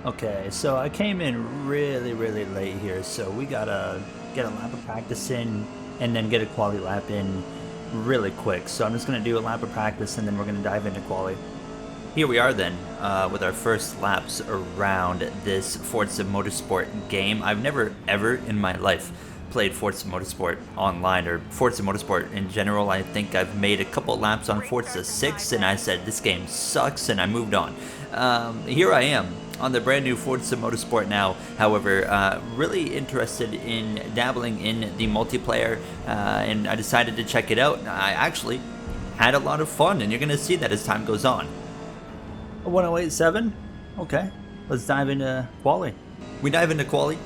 Okay, so I came in really late here, so we gotta get a lap of practice in and then get a quali lap in really quick. So I'm just gonna do a lap of practice and then we're gonna dive into quali. Here we are then, with our first laps around this Forza Motorsport game. I've never ever in my life played Forza Motorsport online, or Forza Motorsport in general. I think I've made a couple laps on Forza 6 and I said this game sucks and I moved on. Here I am on the brand new Forza Motorsport now. However, really interested in dabbling in the multiplayer, and I decided to check it out. I actually had a lot of fun, and you're going to see that as time goes on. 1087? Okay, let's dive into quali. We dive into quali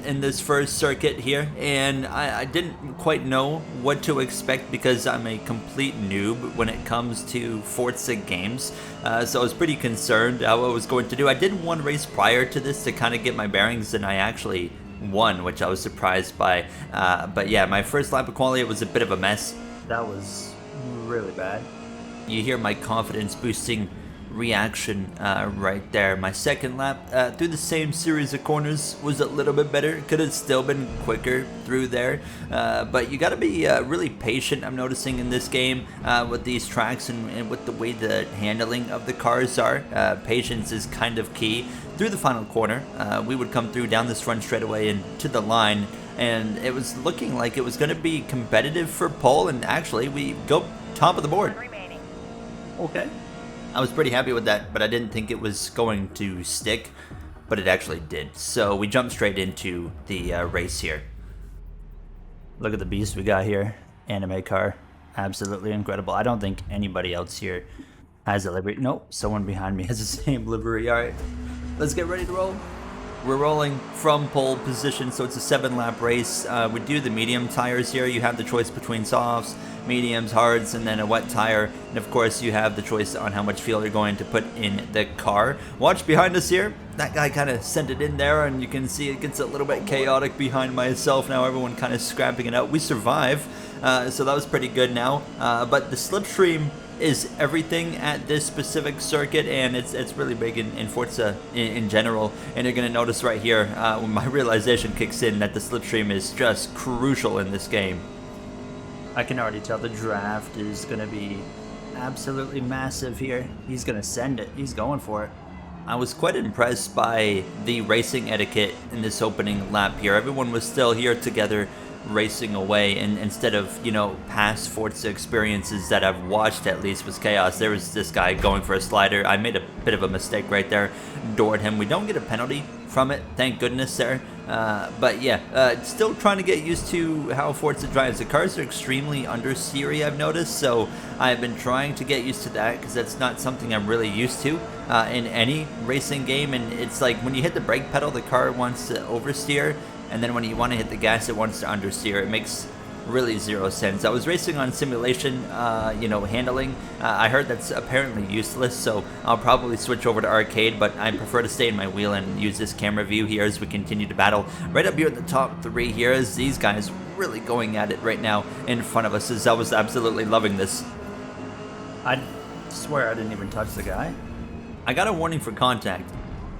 in this first circuit here, and I didn't quite know what to expect because I'm a complete noob when it comes to Forza games, so I was pretty concerned how I was going to do. I did one race prior to this to kind of get my bearings, and I actually won, which I was surprised by, but yeah, my first lap of quali, it was a bit of a mess. That was really bad. You hear my confidence boosting reaction right there. My second lap through the same series of corners was a little bit better. Could have still been quicker through there, but you got to be really patient. I'm noticing in this game with these tracks and with the way the handling of the cars are. Patience is kind of key. Through the final corner, we would come through down this front straightaway and to the line, and it was looking like it was going to be competitive for pole, and actually we go top of the board. Okay. I was pretty happy with that, but I didn't think it was going to stick, but it actually did. So we jumped straight into the race here. Look at the beast we got here. Anime car. Absolutely incredible. I don't think anybody else here has a livery. Nope, someone behind me has the same livery. All right, let's get ready to roll. We're rolling from pole position, so it's a 7-lap race. We do the medium tires here. You have the choice between softs, mediums, hards, and then a wet tire. And of course, you have the choice on how much fuel you're going to put in the car. Watch behind us here. That guy kind of sent it in there, and you can see it gets a little bit chaotic behind myself now. Everyone kind of scrapping it out. We survive, so that was pretty good now. But the slipstream is everything at this specific circuit, and it's really big in Forza in general. And you're gonna notice right here when my realization kicks in that the slipstream is just crucial in this game. I can already tell the draft is gonna be absolutely massive here. He's gonna send it. He's going for it. I was quite impressed by the racing etiquette in this opening lap here. Everyone was still here together racing away, and instead of, you know, past Forza experiences that I've watched at least was chaos. There was this guy going for a slider. I made a bit of a mistake right there, doored him. We don't get a penalty from it, thank goodness there. But yeah, still trying to get used to how Forza drives. The cars are extremely understeery, I've noticed, so I've been trying to get used to that because that's not something I'm really used to in any racing game. And it's like when you hit the brake pedal, the car wants to oversteer, and then when you want to hit the gas, it wants to understeer. It makes really zero sense. I was racing on simulation, you know, handling. I heard that's apparently useless, so I'll probably switch over to arcade, but I prefer to stay in my wheel and use this camera view here as we continue to battle. Right up here at the top 3 here is these guys really going at it right now in front of us, as I was absolutely loving this. I swear I didn't even touch the guy. I got a warning for contact,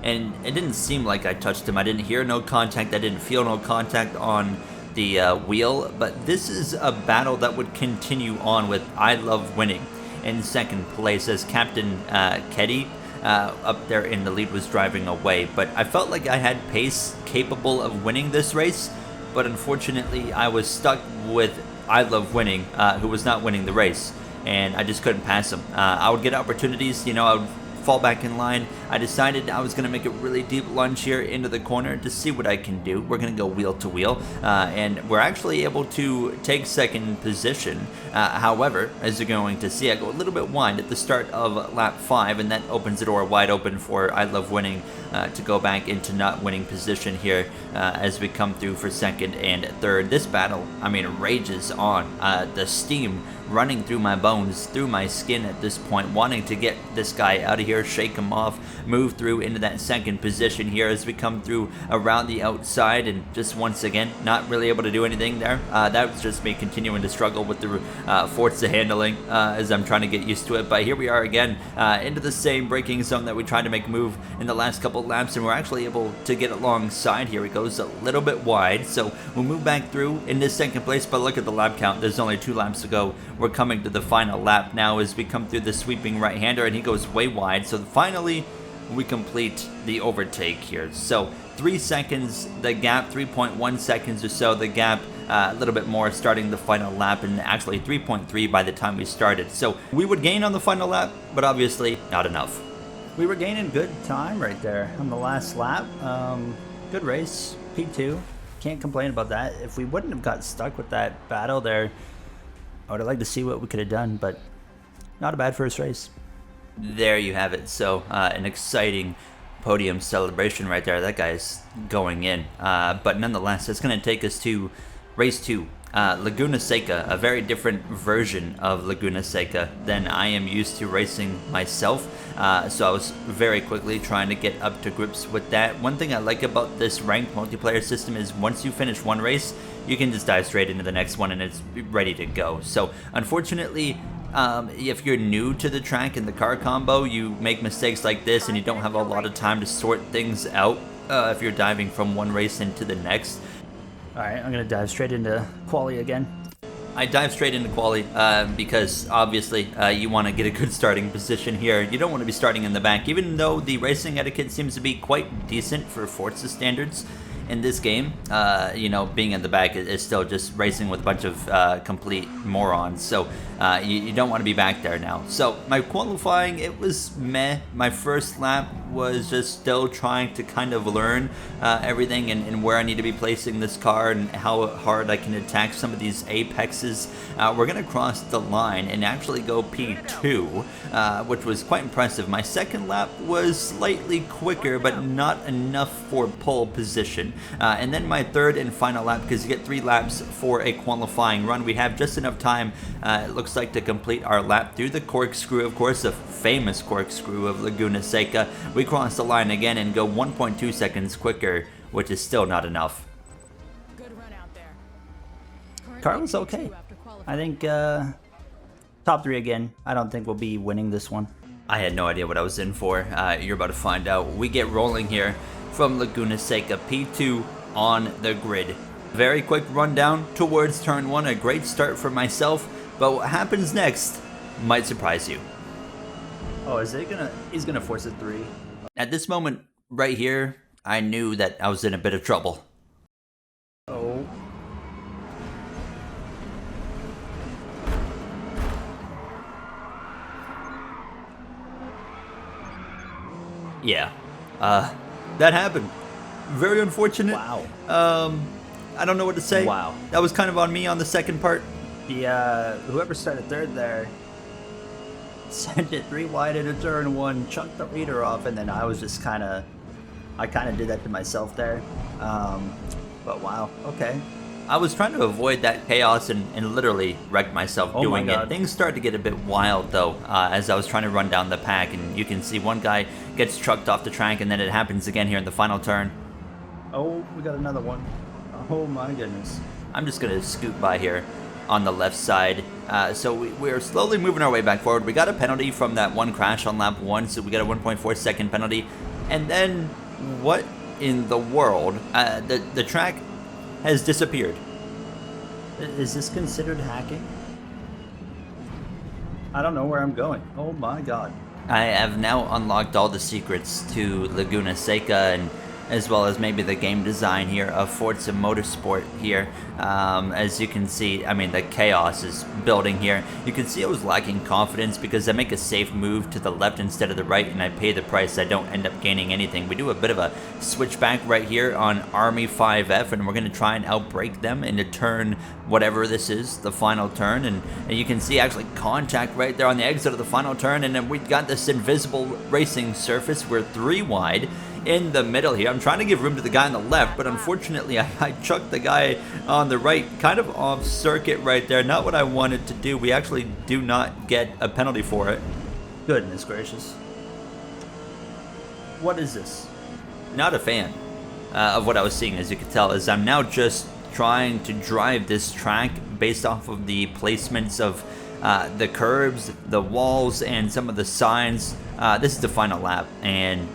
and it didn't seem like I touched him. I didn't hear no contact, I didn't feel no contact on the wheel, but this is a battle that would continue on with I Love Winning in second place, as Captain Keddy up there in the lead was driving away. But I felt like I had pace capable of winning this race, but unfortunately I was stuck with I Love Winning, who was not winning the race, and I just couldn't pass him. I would get opportunities, you know, I would fall back in line. I decided I was going to make a really deep lunge here into the corner to see what I can do. We're going to go wheel to wheel, and we're actually able to take second position. However, as you're going to see, I go a little bit wide at the start of lap 5, and that opens the door wide open for I Love Winning to go back into not winning position here as we come through for second and third. This battle, I mean, rages on. The steam running through my bones, through my skin at this point, wanting to get this guy out of here, shake him off, move through into that second position here as we come through around the outside, and just once again, not really able to do anything there. That was just me continuing to struggle with the Forza handling as I'm trying to get used to it. But here we are again into the same braking zone that we tried to make move in the last couple couple laps, and we're actually able to get alongside here. It goes a little bit wide, so we'll move back through in this second place, but look at the lap count. There's only 2 laps to go. We're coming to the final lap now as we come through the sweeping right-hander, and he goes way wide, so finally we complete the overtake here. So 3 seconds the gap, 3.1 seconds or so the gap, a little bit more starting the final lap, and actually 3.3 by the time we started. So we would gain on the final lap, but obviously not enough. We were gaining good time right there on the last lap. Good race, P2. Can't complain about that. If we wouldn't have got stuck with that battle there, I would have liked to see what we could have done, but not a bad first race. There you have it. So an exciting podium celebration right there. That guy's going in. But nonetheless, it's going to take us to race 2. Laguna Seca, a very different version of Laguna Seca than I am used to racing myself. So I was very quickly trying to get up to grips with that. One thing I like about this ranked multiplayer system is once you finish one race, you can just dive straight into the next one and it's ready to go. So unfortunately, if you're new to the track and the car combo, you make mistakes like this and you don't have a lot of time to sort things out if you're diving from one race into the next. Alright, I'm going to dive straight into quali again. I dive straight into quali because obviously you want to get a good starting position here. You don't want to be starting in the back, even though the racing etiquette seems to be quite decent for Forza standards. In this game, you know, being in the back is still just racing with a bunch of complete morons. So you don't want to be back there now. So my qualifying, it was meh. My first lap was just still trying to kind of learn everything and where I need to be placing this car and how hard I can attack some of these apexes. We're going to cross the line and actually go P2, which was quite impressive. My second lap was slightly quicker, but not enough for pole position. And then my third and final lap, because you get 3 laps for a qualifying run. We have just enough time, it looks like, to complete our lap through the corkscrew, of course, the famous corkscrew of Laguna Seca. We cross the line again and go 1.2 seconds quicker, which is still not enough. Good run out there. Car was okay. I think top 3 again. I don't think we'll be winning this one. I had no idea what I was in for. You're about to find out. We get rolling here from Laguna Seca, P2 on the grid. Very quick rundown towards turn 1, a great start for myself, but what happens next might surprise you. Oh, he's gonna force a 3. At this moment right here, I knew that I was in a bit of trouble. Oh. Yeah. That happened. Very unfortunate. Wow. I don't know what to say. Wow. That was kind of on me on the second part. The whoever started third there sent it 3 wide into turn 1, chucked the leader off, and then I was just I kind of did that to myself there. But wow. Okay. I was trying to avoid that chaos and literally wrecked myself doing it. Things started to get a bit wild though as I was trying to run down the pack, and you can see one guy gets trucked off the track, and then it happens again here in the final turn. Oh, we got another one. Oh my goodness. I'm just going to scoot by here on the left side. So we're slowly moving our way back forward. We got a penalty from that one crash on lap 1, so we got a 1.4 second penalty. And then what in the world? The track has disappeared. Is this considered hacking? I don't know where I'm going. Oh my god. I have now unlocked all the secrets to Laguna Seca, and as well as maybe the game design here of Forza Motorsport here. As you can see, I mean, the chaos is building here. You can see I was lacking confidence because I make a safe move to the left instead of the right, and I pay the price. I don't end up gaining anything. We do a bit of a switchback right here on Army 5F, and we're going to try and outbrake them into turn whatever this is, the final turn. And you can see actually contact right there on the exit of the final turn, and then we've got this invisible racing surface. We're 3 wide. In the middle here. I'm trying to give room to the guy on the left, but unfortunately I chucked the guy on the right kind of off circuit right there. Not what I wanted to do. We actually do not get a penalty for it. Goodness gracious. What is this? Not a fan of what I was seeing, as you can tell, as I'm now just trying to drive this track based off of the placements of the curbs, the walls, and some of the signs This is the final lap, and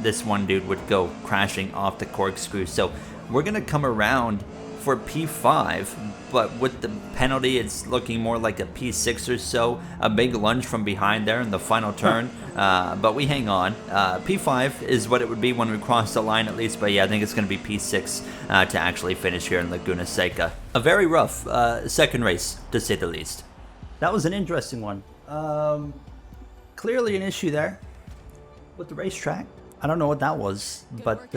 this one dude would go crashing off the corkscrew. So we're going to come around for P5, but with the penalty, it's looking more like a P6 or so. A big lunge from behind there in the final turn, but we hang on. P5 is what it would be when we cross the line at least, but yeah, I think it's going to be P6 to actually finish here in Laguna Seca. A very rough second race, to say the least. That was an interesting one. Clearly an issue there with the racetrack. I don't know what that was, but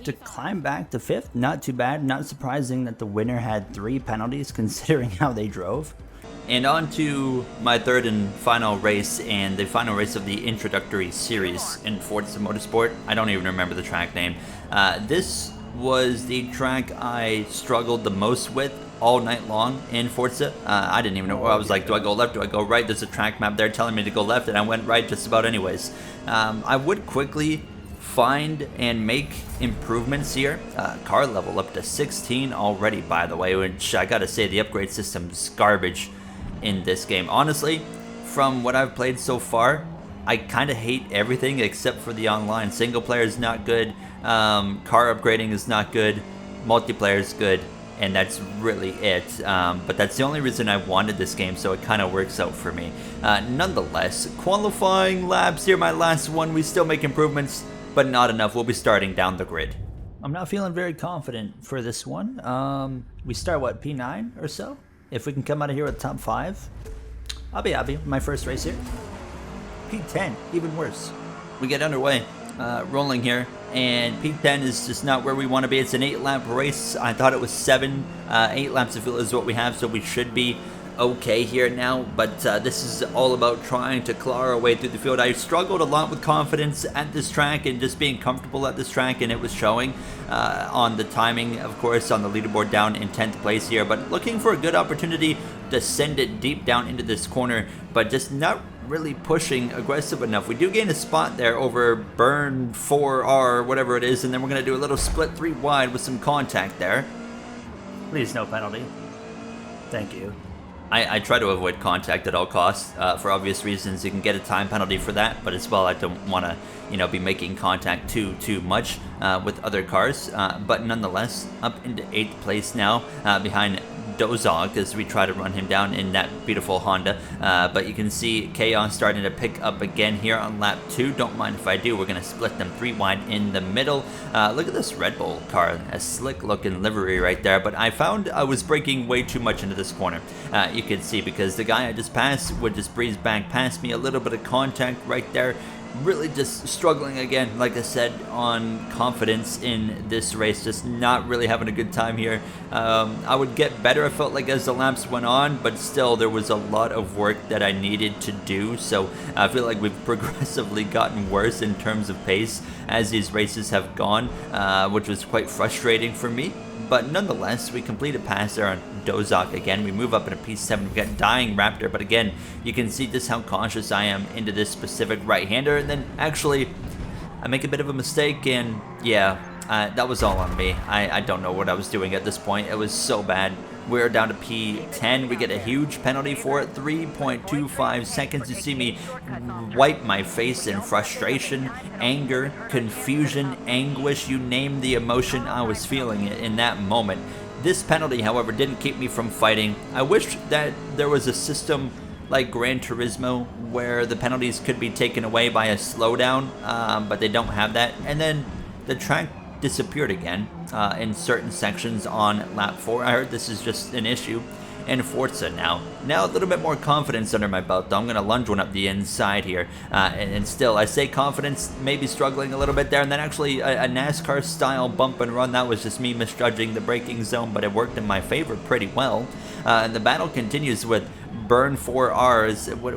to climb back to 5th, not too bad. Not surprising that the winner had 3 penalties considering how they drove. And on to my third and final race, and the final race of the introductory series in Forza Motorsport. I don't even remember the track name. This was the track I struggled the most with all night long in Forza. I didn't even know. I was like, do I go left? Do I go right? There's a track map there telling me to go left, and I went right just about anyways. I would quickly find and make improvements here. Car level up to 16 already, by the way, which I gotta say the upgrade system's garbage in this game. Honestly, from what I've played so far, I kind of hate everything except for the online. Single player is not good, car upgrading is not good, multiplayer is good, and that's really it. But that's the only reason I wanted this game, so it kind of works out for me. Nonetheless, qualifying laps here, my last one, we still make improvements, but not enough. We'll be starting down the grid. I'm not feeling very confident for this one. We start, what, P9 or so? If we can come out of here with top 5, I'll be happy. My first race here. P10, even worse. We get underway, rolling here, and P10 is just not where we want to be. It's an 8-lap race. I thought it was 7. 8 laps of fuel is what we have, so we should be okay here now, but this is all about trying to claw our way through the field. I struggled a lot with confidence at this track and just being comfortable at this track, and it was showing on the timing, of course, on the leaderboard down in 10th place here, but looking for a good opportunity to send it deep down into this corner, but just not really pushing aggressive enough. We do gain a spot there over burn 4R, whatever it is, and then we're going to do a little split 3 wide with some contact there. Please, no penalty. Thank you. I try to avoid contact at all costs for obvious reasons. You can get a time penalty for that, but as well, I don't want to, be making contact too much with other cars. But nonetheless, up into 8th place now, behind Dozog as we try to run him down in that beautiful Honda. But you can see Chaos starting to pick up again here on lap 2. Don't mind if I do. We're going to split them 3 wide in the middle. Look at this Red Bull car. A slick looking livery right there. But I found I was braking way too much into this corner. You can see because the guy I just passed would just breeze back past me. A little bit of contact right there. Really just struggling again, like I said, on confidence in this race. Just not really having a good time here. I would get better, I felt like, as the laps went on, but still there was a lot of work that I needed to do. So I feel like we've progressively gotten worse in terms of pace as these races have gone, which was quite frustrating for me. But nonetheless, we complete a pass there on Dozak again. We move up into P7. We've got Dying Raptor, but again, you can see just how cautious I am into this specific right-hander. And then actually, I make a bit of a mistake, and yeah, that was all on me. I don't know what I was doing at this point. It was so bad. We're down to P10. We get a huge penalty for it. 3.25 seconds. You see me wipe my face in frustration, anger, confusion, anguish. You name the emotion, I was feeling it in that moment. This penalty, however, didn't keep me from fighting. I wish that there was a system like Gran Turismo where the penalties could be taken away by a slowdown, but they don't have that. And then the track disappeared again in certain sections on lap 4. I heard this is just an issue in Forza now. Now a little bit more confidence under my belt, though. I'm going to lunge one up the inside here. And still, I say confidence, maybe struggling a little bit there. And then actually a NASCAR-style bump and run. That was just me misjudging the braking zone, but it worked in my favor pretty well. And the battle continues with Burn 4R.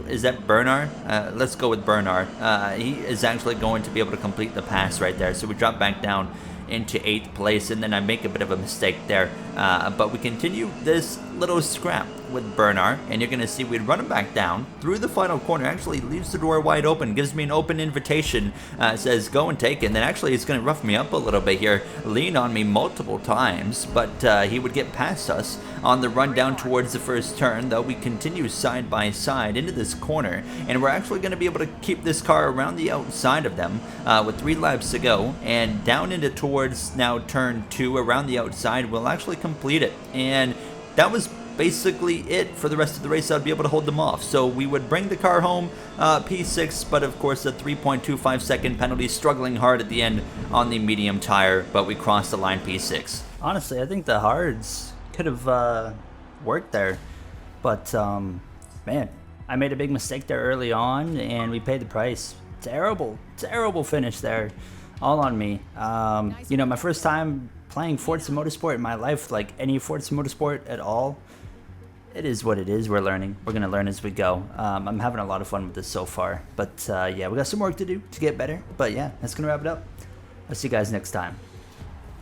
Is that Burnar? Let's go with Burnar. He is actually going to be able to complete the pass right there. So we drop back down into 8th place, and then I make a bit of a mistake there. But we continue this little scrap with Bernard, and you're going to see we'd run him back down through the final corner. Actually leaves the door wide open, gives me an open invitation, says go and take it, and then actually it's going to rough me up a little bit here, lean on me multiple times, but he would get past us on the run down towards the first turn, though we continue side by side into this corner, and we're actually going to be able to keep this car around the outside of them with 3 laps to go, and down into towards now turn 2 around the outside. We'll actually complete it, and that was basically it for the rest of the race. I'd be able to hold them off. So we would bring the car home P6, but of course a 3.25 second penalty, struggling hard at the end on the medium tire, but we crossed the line P6. Honestly, I think the hards could have worked there, but man, I made a big mistake there early on and we paid the price. Terrible finish there, all on me. You know, my first time playing Forza Motorsport in my life, like any Forza Motorsport at all. It is what it is. We're learning. We're going to learn as we go. I'm having a lot of fun with this so far. But yeah, we got some work to do to get better. But yeah, that's going to wrap it up. I'll see you guys next time.